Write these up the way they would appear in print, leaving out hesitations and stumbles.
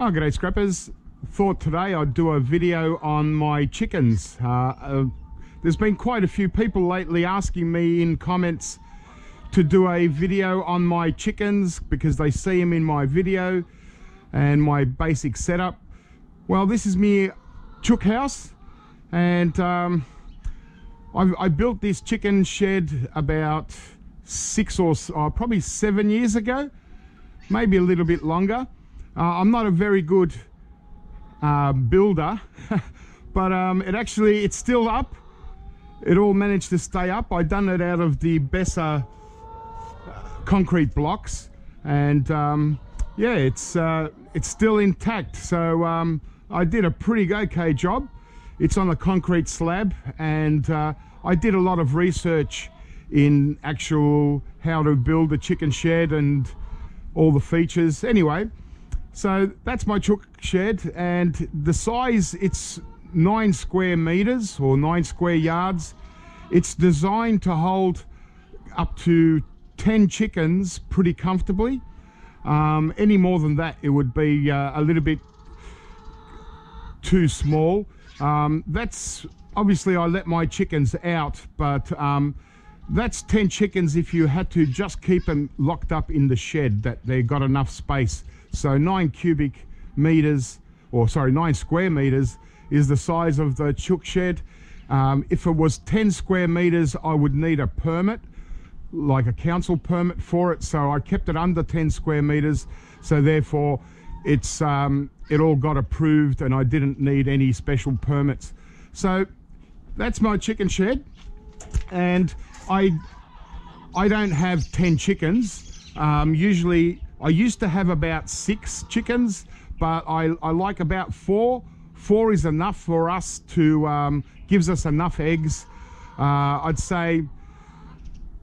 Oh, g'day scrappers. Thought today I'd do a video on my chickens. There's been quite a few people lately asking me in comments to do a video on my chickens because they see them in my video and my basic setup. Well, this is me chook house, and I built this chicken shed about 6 or probably 7 years ago, maybe a little bit longer. I'm not a very good builder, but it's still up. It all managed to stay up. I done it out of the Besser concrete blocks, and yeah, it's still intact. So I did a pretty okay job. It's on a concrete slab, and I did a lot of research in actual how to build a chicken shed and all the features. Anyway, so that's my chook shed, and the size, it's 9 square meters or 9 square yards. It's designed to hold up to 10 chickens pretty comfortably. Any more than that, it would be a little bit too small. That's obviously, I let my chickens out, but that's 10 chickens if you had to just keep them locked up in the shed, that they got enough space. So 9 square meters is the size of the chook shed. If it was 10 square meters, I would need a permit, like a council permit for it. So I kept it under 10 square meters. So therefore it's it all got approved and I didn't need any special permits. So that's my chicken shed, and I don't have 10 chickens. Usually I used to have about 6 chickens, but I like about 4. 4 is enough for us to, gives us enough eggs. I'd say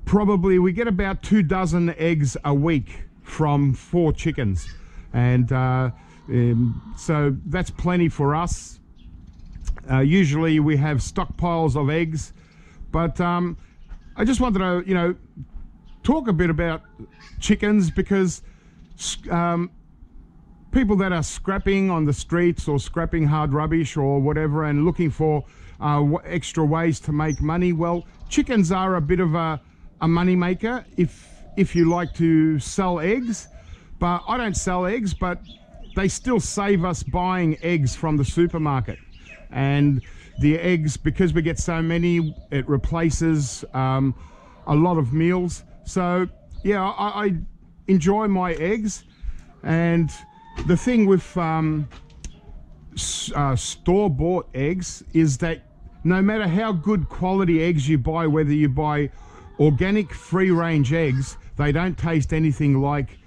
probably we get about 2 dozen eggs a week from 4 chickens. And so that's plenty for us. Usually we have stockpiles of eggs, but I just wanted to, talk a bit about chickens, because people that are scrapping on the streets or scrapping hard rubbish or whatever and looking for extra ways to make money, well, chickens are a bit of a money maker if you like to sell eggs. But I don't sell eggs, but they still save us buying eggs from the supermarket. And the eggs, because we get so many, it replaces a lot of meals. So yeah, I enjoy my eggs. And the thing with store-bought eggs is that no matter how good quality eggs you buy, whether you buy organic free-range eggs, they don't taste anything like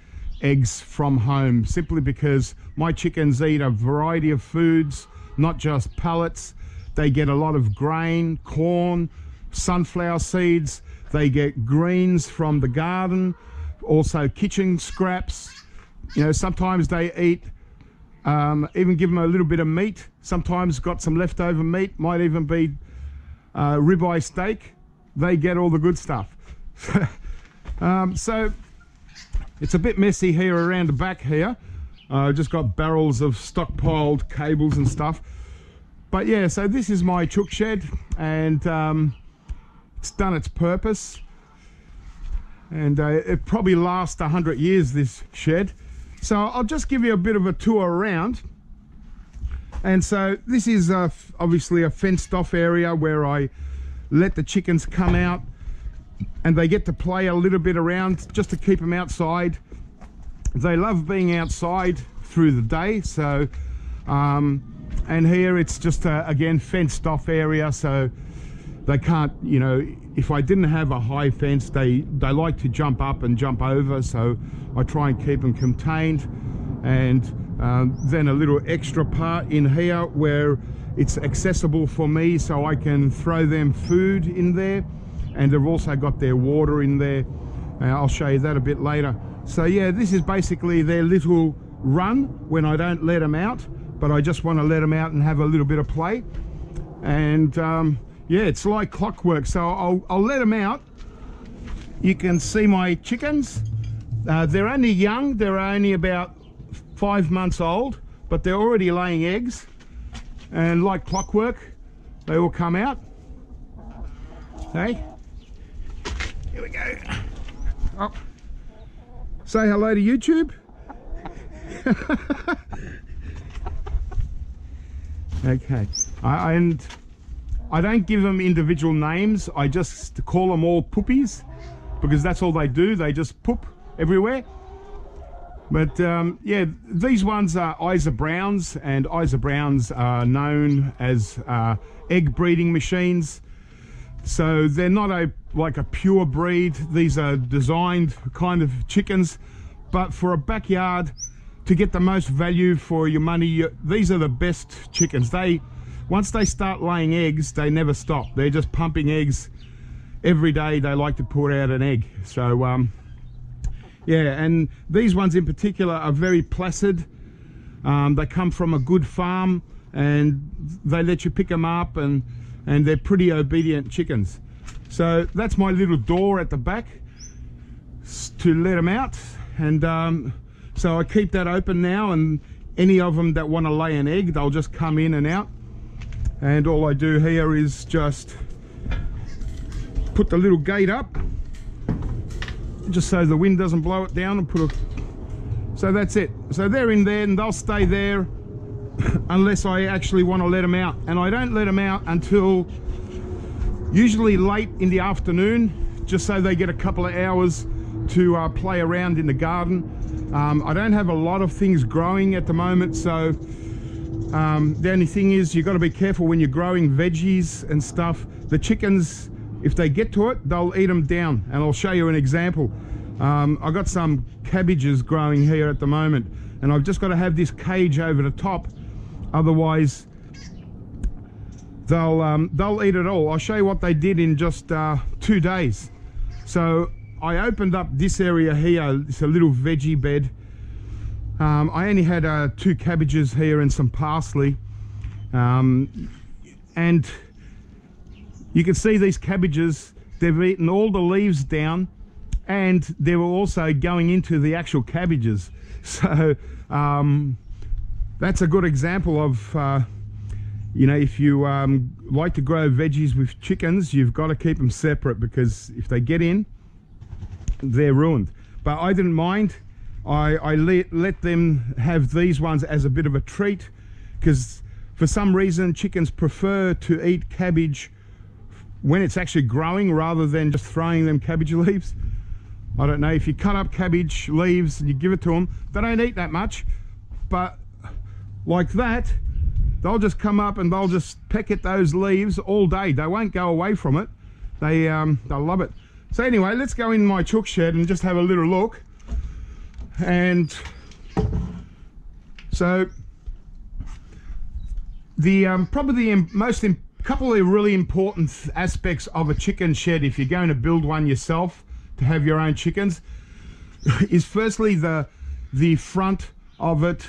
eggs from home, simply because my chickens eat a variety of foods, not just pellets. They get a lot of grain, corn, sunflower seeds. They get greens from the garden, also kitchen scraps. Sometimes they eat, even give them a little bit of meat. Sometimes got some leftover meat, might even be ribeye steak. They get all the good stuff. So it's a bit messy here around the back here. Just got barrels of stockpiled cables and stuff. But yeah, so this is my chook shed, and it's done its purpose. And it probably lasts 100 years, this shed. So I'll just give you a bit of a tour around. And so this is obviously a fenced off area where I let the chickens come out and they get to play a little bit around just to keep them outside. They love being outside through the day. So and here it's just again fenced off area, so they can't, if I didn't have a high fence, they like to jump up and jump over, so I try and keep them contained. And then a little extra part in here where it's accessible for me, so I can throw them food in there, and they've also got their water in there. I'll show you that a bit later. So yeah, this is basically their little run when I don't let them out, but I just want to let them out and have a little bit of play. And yeah, it's like clockwork. So I'll let them out. You can see my chickens. They're only young. They're only about 5 months old, but they're already laying eggs, and like clockwork, they all come out. Hey, here we go. Oh. Say hello to YouTube. Okay, and I don't give them individual names. I just call them all poopies, because that's all they do. They just poop everywhere. But yeah, these ones are Isa Browns, and Isa Browns are known as egg breeding machines. So they're not like a pure breed. These are designed kind of chickens, but for a backyard, to get the most value for your money, these are the best chickens. Once they start laying eggs, they never stop. They're just pumping eggs every day. They like to put out an egg. So yeah, and these ones in particular are very placid. They come from a good farm, and they let you pick them up, and they're pretty obedient chickens. So that's my little door at the back to let them out, and so I keep that open now, and any of them that want to lay an egg, they'll just come in and out. And all I do here is just put the little gate up, just so the wind doesn't blow it down, and put a, so that's it. So they're in there, and they'll stay there unless I actually want to let them out. And I don't let them out until usually late in the afternoon, just so they get a couple of hours to play around in the garden. I don't have a lot of things growing at the moment, so the only thing is you've got to be careful when you're growing veggies and stuff. The chickens, if they get to it, they'll eat them down, and I'll show you an example. I've got some cabbages growing here at the moment, and I've just got to have this cage over the top, otherwise they'll eat it all. I'll show you what they did in just 2 days. So I opened up this area here. It's a little veggie bed. I only had 2 cabbages here and some parsley, and you can see these cabbages, they've eaten all the leaves down, and they were also going into the actual cabbages. So that's a good example of you know, if you like to grow veggies with chickens, you've got to keep them separate, because if they get in, they're ruined. But I didn't mind. I let them have these ones as a bit of a treat, because for some reason chickens prefer to eat cabbage when it's actually growing rather than just throwing them cabbage leaves. I don't know, if you cut up cabbage leaves and you give it to them, they don't eat that much, but like that, they'll just come up and they'll just peck at those leaves all day. They won't go away from it. They'll love it. So anyway, let's go in my chook shed and just have a little look. And so the probably the couple of really important aspects of a chicken shed, if you're going to build one yourself to have your own chickens, is firstly the front of it.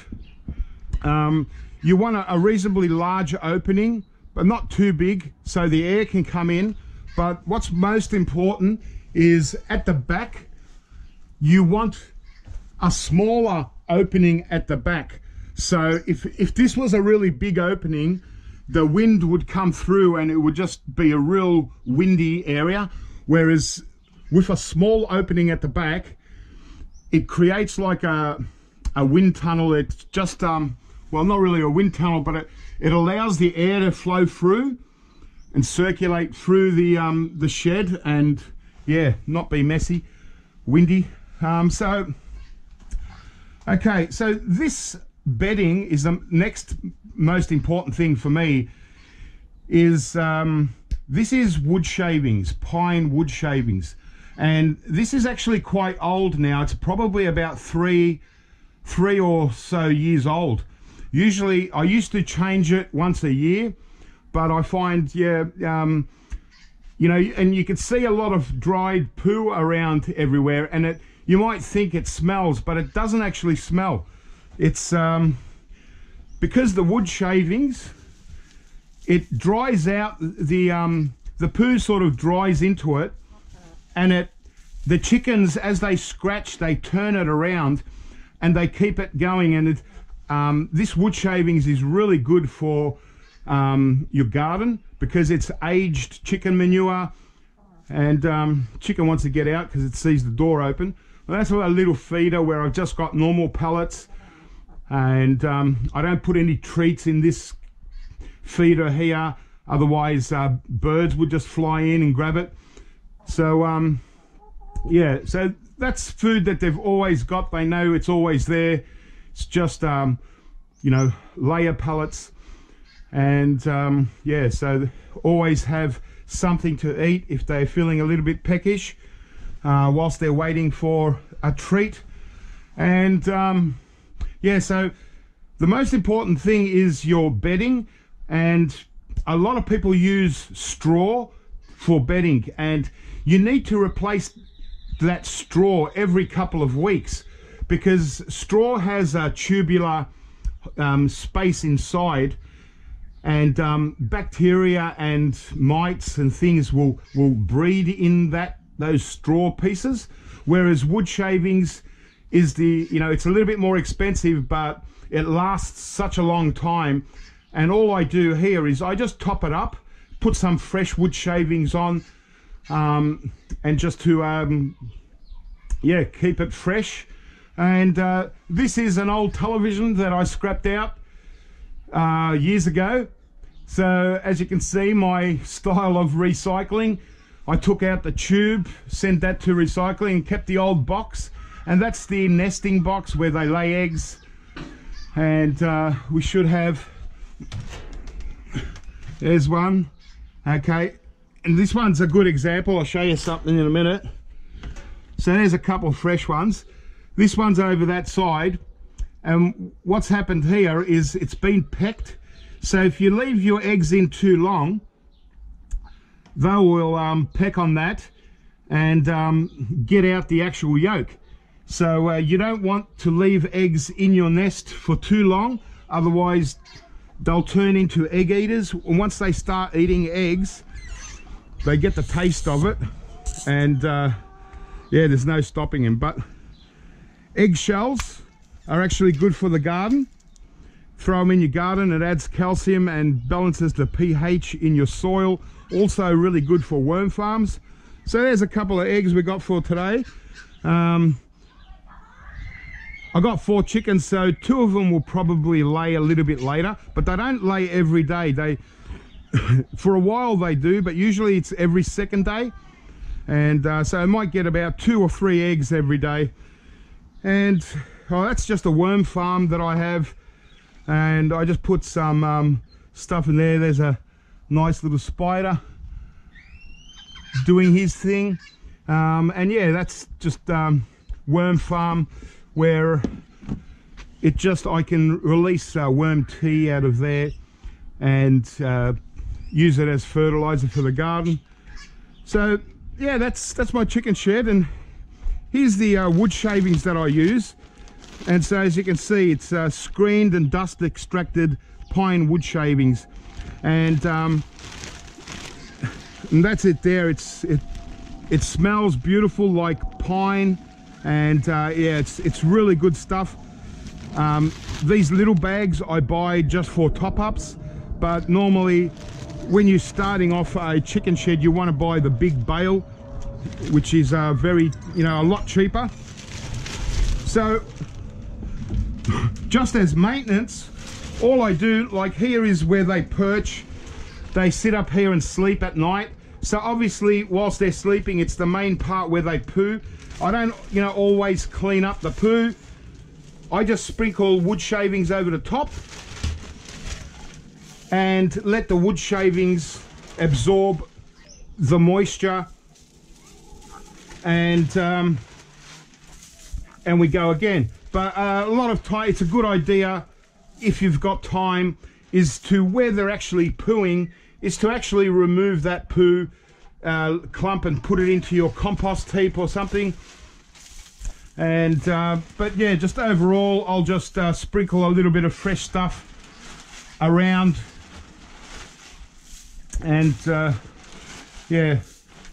You want a reasonably large opening, but not too big, so the air can come in. But what's most important is at the back, you want a smaller opening at the back. So if this was a really big opening, the wind would come through and it would just be a real windy area. Whereas with a small opening at the back, it creates like a wind tunnel. It's just, well, not really a wind tunnel, but it allows the air to flow through and circulate through the shed, and yeah, not be messy, windy. So okay, so this bedding is the next most important thing for me. Is this is wood shavings, pine wood shavings, and this is actually quite old now. It's probably about three or so years old. Usually I used to change it once a year, but I find, yeah, you know, and you can see a lot of dried poo around everywhere, and you might think it smells, but it doesn't actually smell. It's because the wood shavings, it dries out, the poo sort of dries into it, and the chickens, as they scratch, they turn it around and they keep it going, and this wood shavings is really good for your garden because it's aged chicken manure, and chicken wants to get out because it sees the door open. Well, that's a little feeder where I've just got normal pellets, and I don't put any treats in this feeder here, otherwise birds would just fly in and grab it. So yeah, so that's food that they've always got. They know it's always there. It's just you know, layer pellets, and yeah, so always have something to eat if they're feeling a little bit peckish whilst they're waiting for a treat. And yeah, so the most important thing is your bedding, and a lot of people use straw for bedding, and you need to replace that straw every couple of weeks because straw has a tubular space inside, and bacteria and mites and things will breed in those straw pieces, whereas wood shavings is it's a little bit more expensive, but it lasts such a long time. And all I do here is I just top it up, put some fresh wood shavings on, and just to yeah, keep it fresh. And this is an old television that I scrapped out years ago. So as you can see, my style of recycling, I took out the tube, sent that to recycling, and kept the old box, and that's the nesting box where they lay eggs. And we should have, there's one, okay, and this one's a good example. I'll show you something in a minute. So there's a couple of fresh ones. This one's over that side, and what's happened here is it's been pecked. So if you leave your eggs in too long, they will peck on that and get out the actual yolk. So you don't want to leave eggs in your nest for too long, otherwise they'll turn into egg eaters. And once they start eating eggs, they get the taste of it, and yeah, there's no stopping them. But eggshells are actually good for the garden. Throw them in your garden. It adds calcium and balances the pH in your soil. Also really good for worm farms. So there's a couple of eggs we got for today. I got 4 chickens, so 2 of them will probably lay a little bit later, but they don't lay every day. They for a while they do, but usually it's every second day. And so I might get about 2 or 3 eggs every day. And oh, that's just a worm farm that I have, and I just put some stuff in there. There's a nice little spider doing his thing, and yeah, that's just worm farm where it just, I can release worm tea out of there and use it as fertilizer for the garden. So yeah, that's my chicken shed, and here's the wood shavings that I use. And so as you can see, it's screened and dust extracted pine wood shavings, and that's it there. It smells beautiful like pine, and yeah, it's really good stuff. These little bags I buy just for top-ups, but normally when you're starting off a chicken shed, you want to buy the big bale, which is very, a lot cheaper. So just as maintenance, all I do, like here is where they perch. They sit up here and sleep at night. So obviously whilst they're sleeping, it's the main part where they poo. I don't always clean up the poo. I just sprinkle wood shavings over the top and let the wood shavings absorb the moisture, and we go again. But a lot of time, it's a good idea, if you've got time, is to, where they're actually pooing, is to actually remove that poo clump and put it into your compost heap or something. And but yeah, just overall, I'll just sprinkle a little bit of fresh stuff around, and yeah,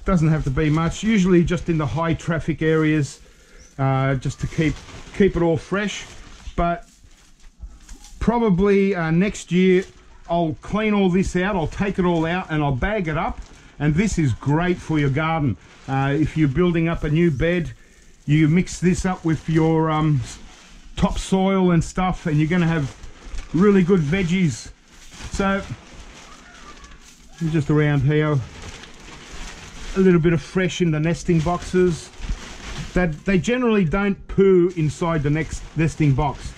doesn't have to be much, usually just in the high traffic areas, just to keep it all fresh. But probably next year I'll clean all this out, I'll take it all out and I'll bag it up, and this is great for your garden. If you're building up a new bed, you mix this up with your topsoil and stuff, and you're going to have really good veggies. So just around here, a little bit of fresh in the nesting boxes. That they generally don't poo inside the next nesting box.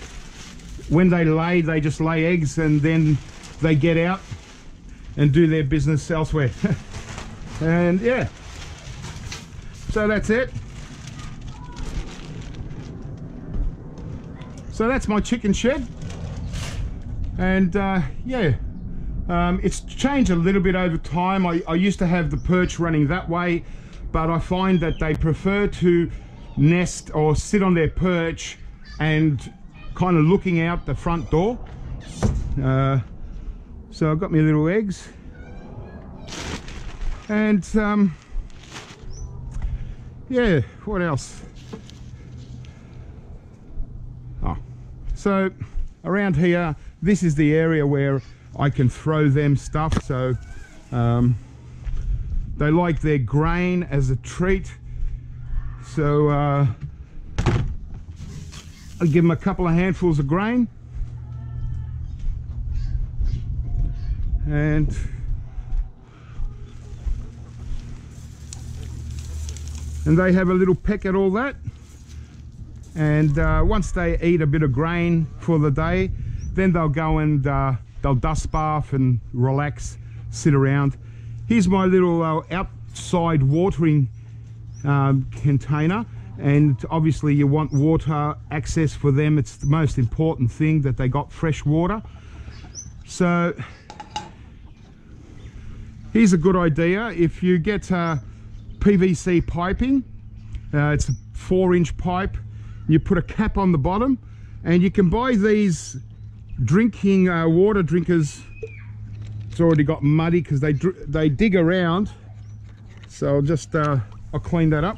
When they lay, they just lay eggs and then they get out and do their business elsewhere. And yeah, so that's it. So that's my chicken shed. And yeah, it's changed a little bit over time. I used to have the perch running that way, but I find that they prefer to nest or sit on their perch and kind of looking out the front door. So I've got my little eggs, and yeah, what else? Oh, so around here, this is the area where I can throw them stuff. So they like their grain as a treat, so I'll give them a couple of handfuls of grain, and they have a little peck at all that. And once they eat a bit of grain for the day, then they'll go and they'll dust bath and relax, sit around. Here's my little outside watering container, and obviously you want water access for them. It's the most important thing, that they got fresh water. So here's a good idea. If you get PVC piping, it's a 4-inch pipe, you put a cap on the bottom, and you can buy these drinking water drinkers. It's already got muddy because they dig around, so I'll just I'll clean that up.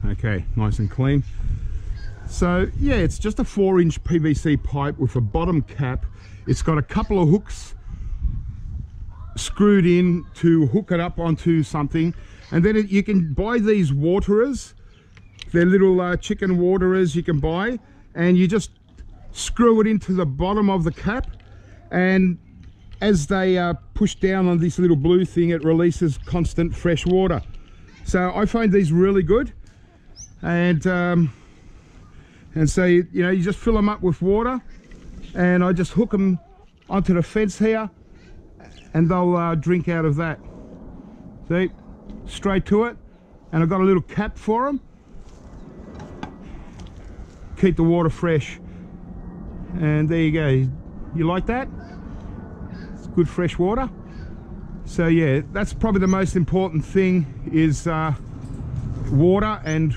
Okay, nice and clean. So yeah, it's just a 4-inch PVC pipe with a bottom cap. It's got a couple of hooks screwed in to hook it up onto something, and then you can buy these waterers. They're little chicken waterers you can buy, and you just screw it into the bottom of the cap, and as they push down on this little blue thing, it releases constant fresh water. So I find these really good. And so you know, you just fill them up with water, and I just hook them onto the fence here, and they'll drink out of that. See, straight to it. And I've got a little cap for them, keep the water fresh. And there you go. You like that? It's good fresh water. So yeah, that's probably the most important thing, is water. And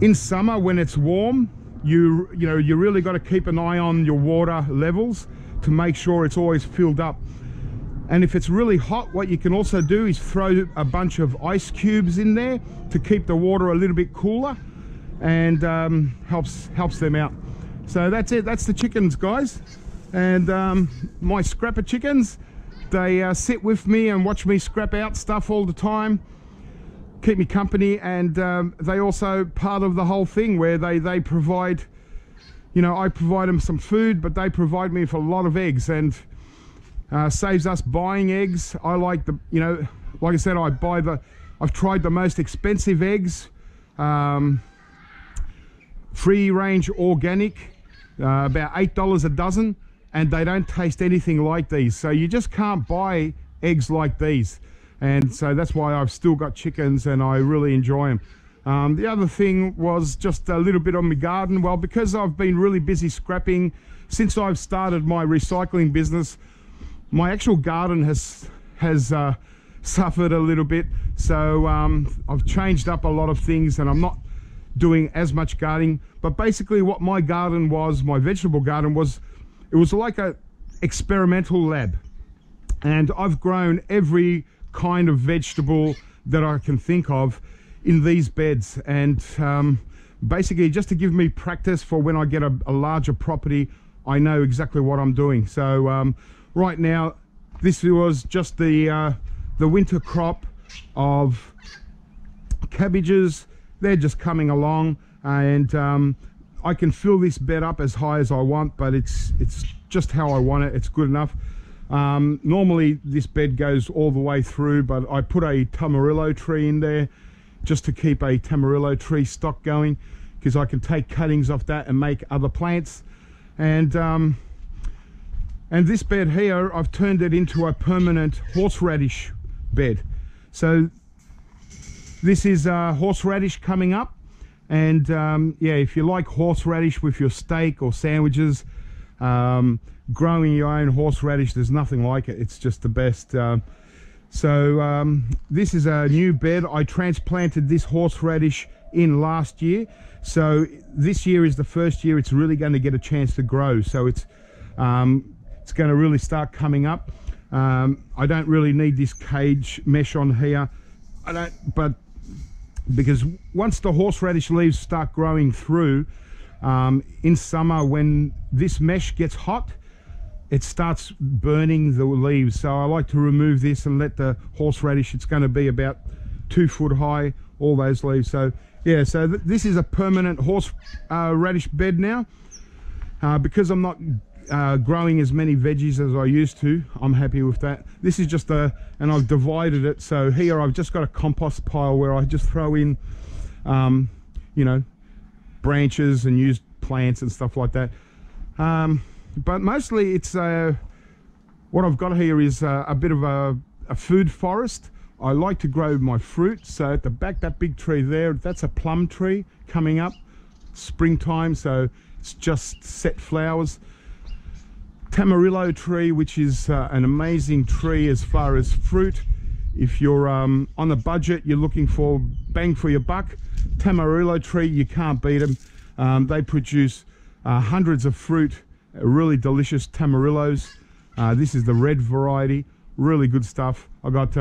in summer, when it's warm, you know, you really got to keep an eye on your water levels to make sure it's always filled up. And if it's really hot, what you can also do is throw a bunch of ice cubes in there to keep the water a little bit cooler, and helps them out. So that's it. That's the chickens, guys. And my scrapper chickens, they sit with me and watch me scrap out stuff all the time, keep me company. And they also part of the whole thing where they provide, you know, I provide them some food, but they provide me with a lot of eggs, and saves us buying eggs. I like the, you know, like I said, I've tried the most expensive eggs, free range organic, about $8 a dozen, and they don't taste anything like these. So you just can't buy eggs like these. And so that's why I've still got chickens, and I really enjoy them. The other thing was just a little bit on my garden. Well, because I've been really busy scrapping since I've started my recycling business, my actual garden has suffered a little bit. So I've changed up a lot of things, and I'm not doing as much gardening. But basically what my garden was, my vegetable garden was, it was like a experimental lab. And I've grown every kind of vegetable that I can think of in these beds. And basically just to give me practice for when I get a larger property, I know exactly what I'm doing. So right now, this was just the winter crop of cabbages. They're just coming along, and I can fill this bed up as high as I want, but it's just how I want it. It's good enough. Normally this bed goes all the way through, but I put a tamarillo tree in there just to keep a tamarillo tree stock going, because I can take cuttings off that and make other plants. And this bed here, I've turned it into a permanent horseradish bed. So this is horseradish coming up, and yeah, if you like horseradish with your steak or sandwiches, growing your own horseradish, there's nothing like it. It's just the best. So this is a new bed. I transplanted this horseradish in last year, so this year is the first year it's really going to get a chance to grow. So it's going to really start coming up. I don't really need this cage mesh on here. I don't, but because once the horseradish leaves start growing through, in summer when this mesh gets hot, it starts burning the leaves. So I like to remove this and let the horseradish, it's going to be about 2 foot high, all those leaves. So yeah, so this is a permanent horseradish bed now. Because I'm not growing as many veggies as I used to, I'm happy with that. This is just and I've divided it. So here I've just got a compost pile where I just throw in, you know, branches and used plants and stuff like that. But mostly it's what I've got here is a bit of a food forest. I like to grow my fruit. So at the back, that big tree there, that's a plum tree coming up, springtime, so it's just set flowers. Tamarillo tree, which is an amazing tree as far as fruit. If you're on a budget, you're looking for bang for your buck, Tamarillo tree, you can't beat them. They produce hundreds of fruit, really delicious tamarillos. This is the red variety, really good stuff. I got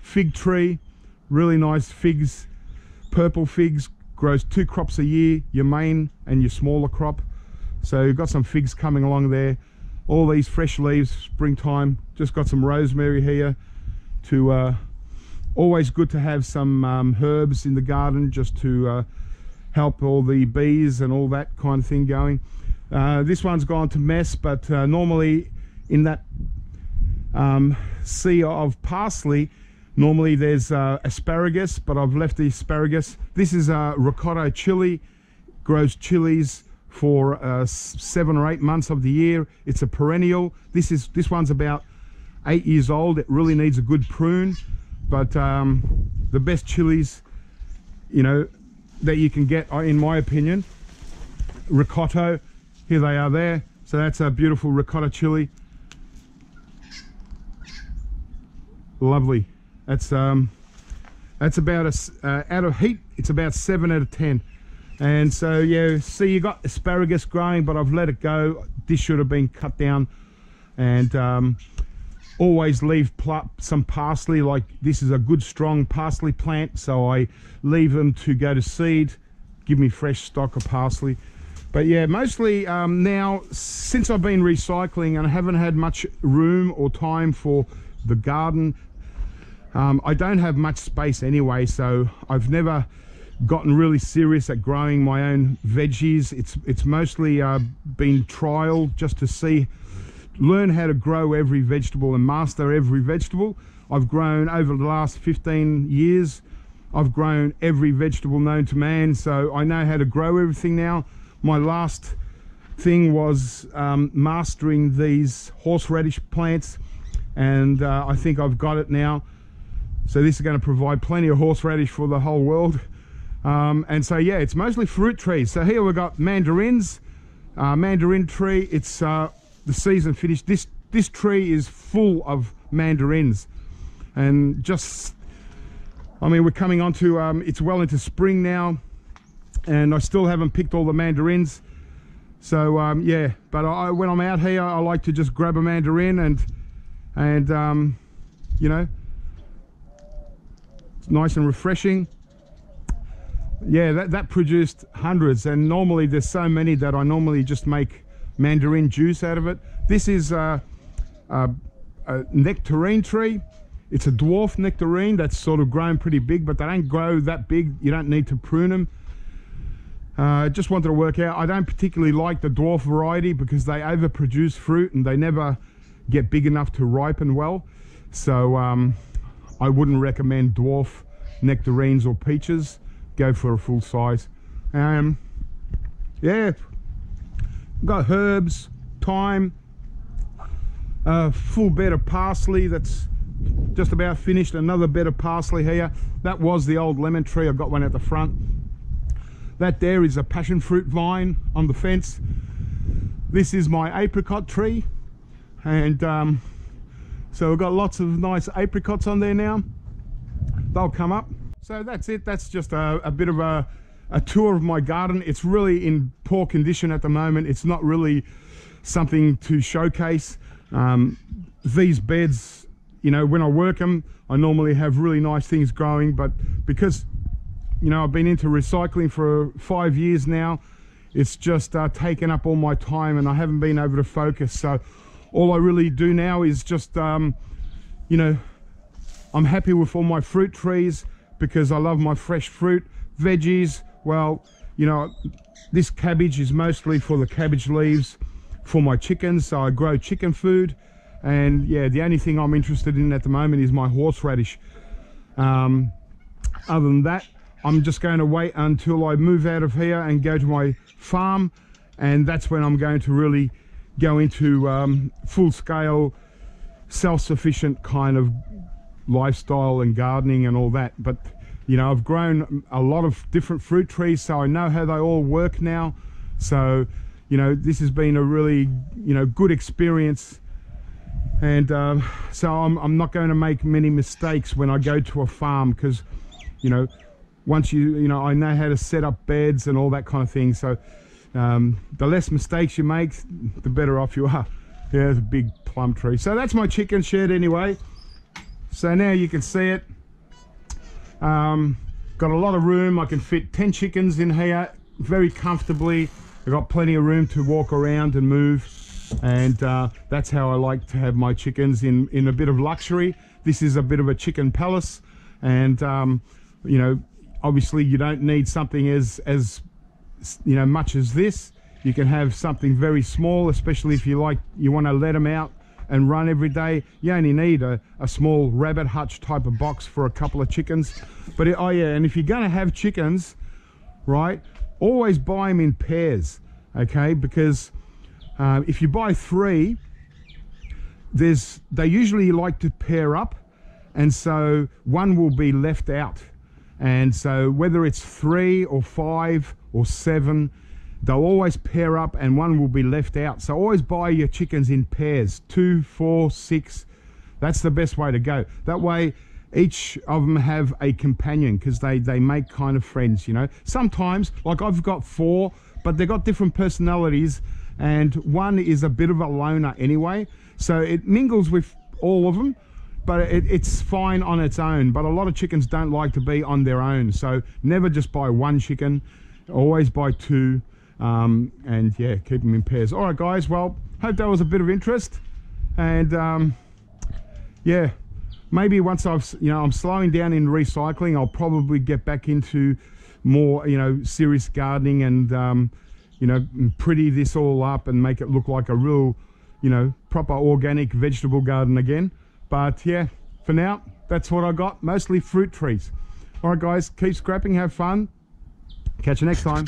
fig tree, really nice figs, purple figs, grows 2 crops a year, your main and your smaller crop. So you've got some figs coming along there. All these fresh leaves, springtime. Just got some rosemary here to always good to have some herbs in the garden, just to help all the bees and all that kind of thing going. This one's gone to mess, but normally in that sea of parsley, normally there's asparagus, but I've left the asparagus. This is Ricotta Chili, grows chilies for 7 or 8 months of the year. It's a perennial. This one's about 8 years old. It really needs a good prune, but the best chilies, you know, that you can get, in my opinion, ricotta. Here they are there. So that's a beautiful ricotta chili. Lovely. That's about out of heat, it's about 7 out of 10. And so yeah, see, you got asparagus growing, but I've let it go. This should have been cut down. And always leave some parsley. Like this is a good strong parsley plant, so I leave them to go to seed, give me fresh stock of parsley. But yeah, mostly now, since I've been recycling and I haven't had much room or time for the garden, I don't have much space anyway, so I've never gotten really serious at growing my own veggies. It's mostly been trial, just to learn how to grow every vegetable and master every vegetable. I've grown over the last 15 years. I've grown every vegetable known to man, so I know how to grow everything now. My last thing was mastering these horseradish plants, and I think I've got it now. So this is going to provide plenty of horseradish for the whole world. And so yeah, it's mostly fruit trees. So here we've got mandarins, mandarin tree. It's the season finished. This tree is full of mandarins, and just, I mean, we're coming on to it's well into spring now. and I still haven't picked all the mandarins. So yeah, but when I'm out here, I like to just grab a mandarin and you know, it's nice and refreshing. Yeah, that produced hundreds, and normally there's so many that I normally just make mandarin juice out of it. This is a nectarine tree. It's a dwarf nectarine that's sort of grown pretty big, but they don't grow that big. You don't need to prune them. Just wanted to work out, I don't particularly like the dwarf variety because they overproduce fruit and they never get big enough to ripen well. So I wouldn't recommend dwarf nectarines or peaches. Go for a full size. Yeah, got herbs, thyme, a full bed of parsley that's just about finished. Another bed of parsley here. That was the old lemon tree. I've got one at the front. That there is a passion fruit vine on the fence. This is my apricot tree, and so we've got lots of nice apricots on there now. They'll come up. So that's it. That's just a bit of a tour of my garden. It's really in poor condition at the moment. It's not really something to showcase. These beds, you know, when I work them, I normally have really nice things growing, but because, you know, I've been into recycling for 5 years now, it's just taken up all my time and I haven't been able to focus. So all I really do now is just, you know, I'm happy with all my fruit trees because I love my fresh fruit. Veggies, well, you know, this cabbage is mostly for the cabbage leaves for my chickens, so I grow chicken food. And yeah, the only thing I'm interested in at the moment is my horseradish. Other than that, I'm just going to wait until I move out of here and go to my farm, and that's when I'm going to really go into full-scale, self-sufficient kind of lifestyle and gardening and all that. But you know, I've grown a lot of different fruit trees, so I know how they all work now. So you know, this has been a really, you know, good experience. And so I'm not going to make many mistakes when I go to a farm, because you know, once you know, I know how to set up beds and all that kind of thing. So the less mistakes you make, the better off you are. Yeah, there's a big plum tree. So that's my chicken shed anyway. So now you can see it. Got a lot of room. I can fit 10 chickens in here very comfortably. I've got plenty of room to walk around and move. And that's how I like to have my chickens, in a bit of luxury. This is a bit of a chicken palace, and you know, obviously you don't need something as you know, much as this. You can have something very small, especially if you want to let them out and run every day. You only need a small rabbit hutch type of box for a couple of chickens. But oh yeah, and if you're going to have chickens, right, always buy them in pairs, okay? Because if you buy 3, they usually like to pair up, and so one will be left out. And so whether it's 3 or 5 or 7, they'll always pair up and one will be left out. So always buy your chickens in pairs, 2, 4, 6. That's the best way to go. That way each of them have a companion, because they make kind of friends, you know. Sometimes, like I've got 4, but they've got different personalities, and one is a bit of a loner anyway, so it mingles with all of them, but it's fine on its own. But a lot of chickens don't like to be on their own, so never just buy 1 chicken, always buy 2, and yeah, keep them in pairs. All right guys, well, hope that was a bit of interest, and yeah, maybe once I'm slowing down in recycling, I'll probably get back into more, you know, serious gardening, and you know, pretty this all up and make it look like a real, you know, proper organic vegetable garden again. But yeah, for now, that's what I got, mostly fruit trees. All right guys, keep scrapping, have fun, catch you next time.